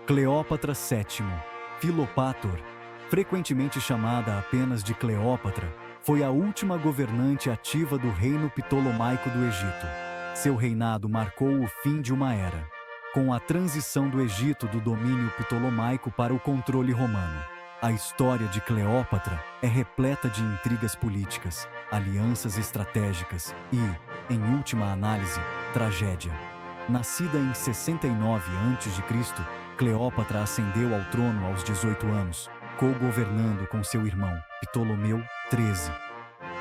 Cleópatra VII, Filopátor, frequentemente chamada apenas de Cleópatra, foi a última governante ativa do reino ptolomaico do Egito. Seu reinado marcou o fim de uma era, com a transição do Egito do domínio ptolomaico para o controle romano. A história de Cleópatra é repleta de intrigas políticas, alianças estratégicas e, em última análise, tragédia. Nascida em 69 a.C., Cleópatra ascendeu ao trono aos 18 anos, co-governando com seu irmão, Ptolomeu XIII.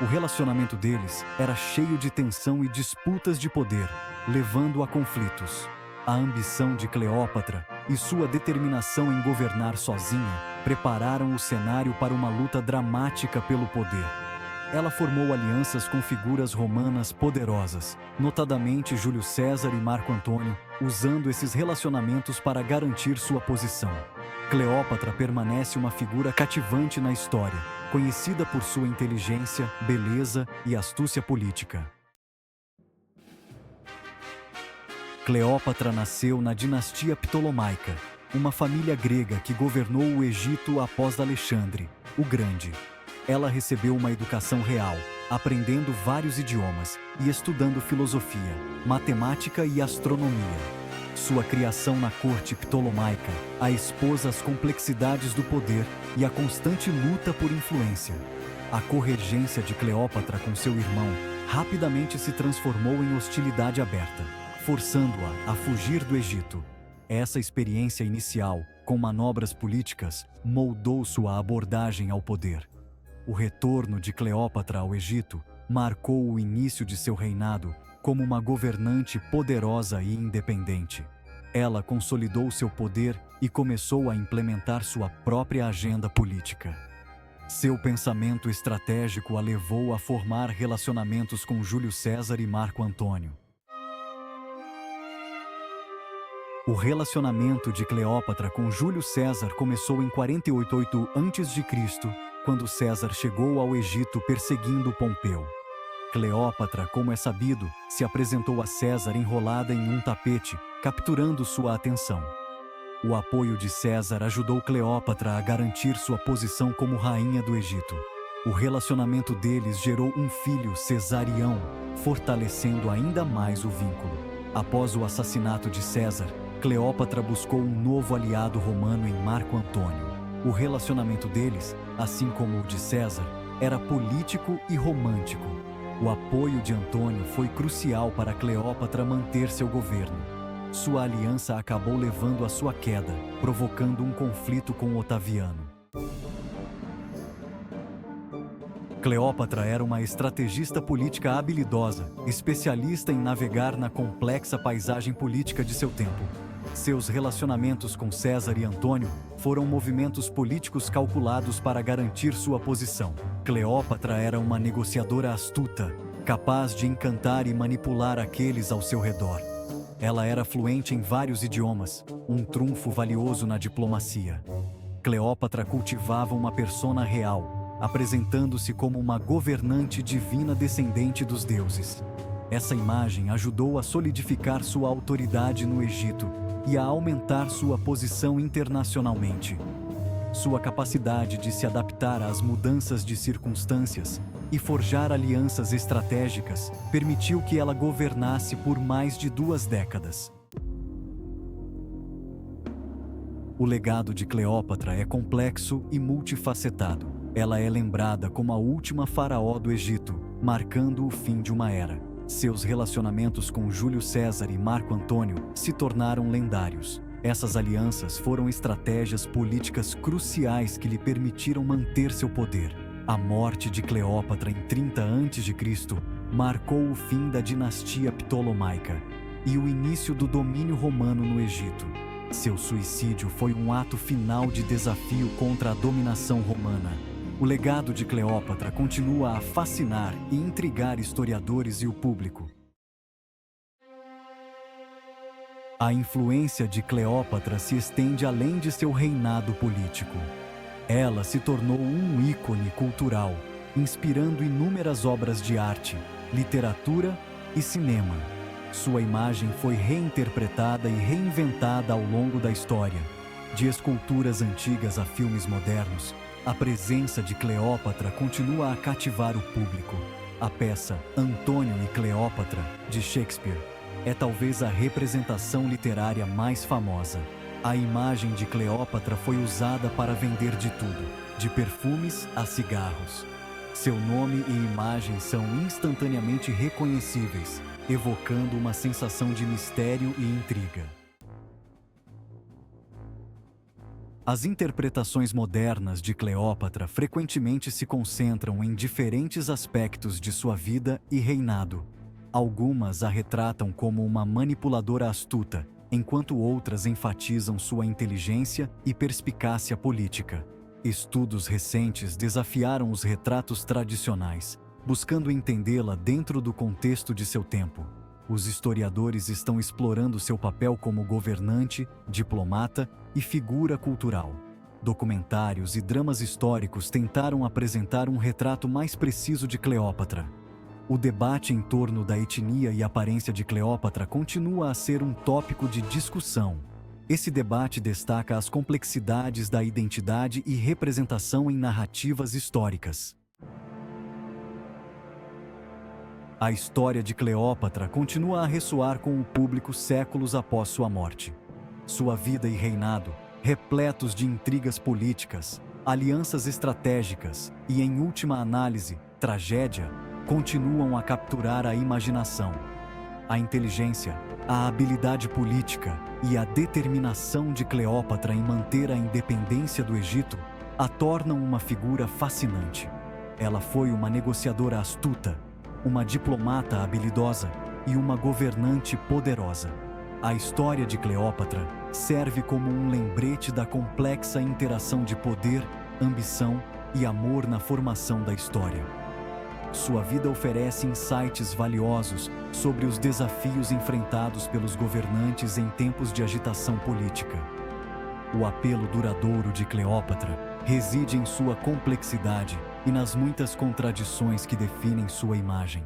O relacionamento deles era cheio de tensão e disputas de poder, levando a conflitos. A ambição de Cleópatra e sua determinação em governar sozinha prepararam o cenário para uma luta dramática pelo poder. Ela formou alianças com figuras romanas poderosas, notadamente Júlio César e Marco Antônio, usando esses relacionamentos para garantir sua posição. Cleópatra permanece uma figura cativante na história, conhecida por sua inteligência, beleza e astúcia política. Cleópatra nasceu na dinastia Ptolomaica, uma família grega que governou o Egito após Alexandre, o Grande. Ela recebeu uma educação real, aprendendo vários idiomas e estudando filosofia, matemática e astronomia. Sua criação na corte ptolomaica a expôs às complexidades do poder e a constante luta por influência. A corregência de Cleópatra com seu irmão rapidamente se transformou em hostilidade aberta, forçando-a a fugir do Egito. Essa experiência inicial, com manobras políticas, moldou sua abordagem ao poder. O retorno de Cleópatra ao Egito marcou o início de seu reinado como uma governante poderosa e independente. Ela consolidou seu poder e começou a implementar sua própria agenda política. Seu pensamento estratégico a levou a formar relacionamentos com Júlio César e Marco Antônio. O relacionamento de Cleópatra com Júlio César começou em 48 a.C., quando César chegou ao Egito perseguindo Pompeu. Cleópatra, como é sabido, se apresentou a César enrolada em um tapete, capturando sua atenção. O apoio de César ajudou Cleópatra a garantir sua posição como rainha do Egito. O relacionamento deles gerou um filho, Cesarião, fortalecendo ainda mais o vínculo. Após o assassinato de César, Cleópatra buscou um novo aliado romano em Marco Antônio. O relacionamento deles, assim como o de César, era político e romântico. O apoio de Antônio foi crucial para Cleópatra manter seu governo. Sua aliança acabou levando à sua queda, provocando um conflito com Otaviano. Cleópatra era uma estrategista política habilidosa, especialista em navegar na complexa paisagem política de seu tempo. Seus relacionamentos com César e Antônio foram movimentos políticos calculados para garantir sua posição. Cleópatra era uma negociadora astuta, capaz de encantar e manipular aqueles ao seu redor. Ela era fluente em vários idiomas, um trunfo valioso na diplomacia. Cleópatra cultivava uma persona real, apresentando-se como uma governante divina descendente dos deuses. Essa imagem ajudou a solidificar sua autoridade no Egito e a aumentar sua posição internacionalmente. Sua capacidade de se adaptar às mudanças de circunstâncias e forjar alianças estratégicas permitiu que ela governasse por mais de 2 décadas. O legado de Cleópatra é complexo e multifacetado. Ela é lembrada como a última faraó do Egito, marcando o fim de uma era. Seus relacionamentos com Júlio César e Marco Antônio se tornaram lendários. Essas alianças foram estratégias políticas cruciais que lhe permitiram manter seu poder. A morte de Cleópatra em 30 a.C. marcou o fim da dinastia ptolomaica e o início do domínio romano no Egito. Seu suicídio foi um ato final de desafio contra a dominação romana. O legado de Cleópatra continua a fascinar e intrigar historiadores e o público. A influência de Cleópatra se estende além de seu reinado político. Ela se tornou um ícone cultural, inspirando inúmeras obras de arte, literatura e cinema. Sua imagem foi reinterpretada e reinventada ao longo da história. De esculturas antigas a filmes modernos, a presença de Cleópatra continua a cativar o público. A peça Antônio e Cleópatra, de Shakespeare, é talvez a representação literária mais famosa. A imagem de Cleópatra foi usada para vender de tudo, de perfumes a cigarros. Seu nome e imagem são instantaneamente reconhecíveis, evocando uma sensação de mistério e intriga. As interpretações modernas de Cleópatra frequentemente se concentram em diferentes aspectos de sua vida e reinado. Algumas a retratam como uma manipuladora astuta, enquanto outras enfatizam sua inteligência e perspicácia política. Estudos recentes desafiaram os retratos tradicionais, buscando entendê-la dentro do contexto de seu tempo. Os historiadores estão explorando seu papel como governante, diplomata e figura cultural. Documentários e dramas históricos tentaram apresentar um retrato mais preciso de Cleópatra. O debate em torno da etnia e aparência de Cleópatra continua a ser um tópico de discussão. Esse debate destaca as complexidades da identidade e representação em narrativas históricas. A história de Cleópatra continua a ressoar com o público séculos após sua morte. Sua vida e reinado, repletos de intrigas políticas, alianças estratégicas e, em última análise, tragédia, continuam a capturar a imaginação. A inteligência, a habilidade política e a determinação de Cleópatra em manter a independência do Egito a tornam uma figura fascinante. Ela foi uma negociadora astuta, uma diplomata habilidosa e uma governante poderosa. A história de Cleópatra serve como um lembrete da complexa interação de poder, ambição e amor na formação da história. Sua vida oferece insights valiosos sobre os desafios enfrentados pelos governantes em tempos de agitação política. O apelo duradouro de Cleópatra reside em sua complexidade e nas muitas contradições que definem sua imagem.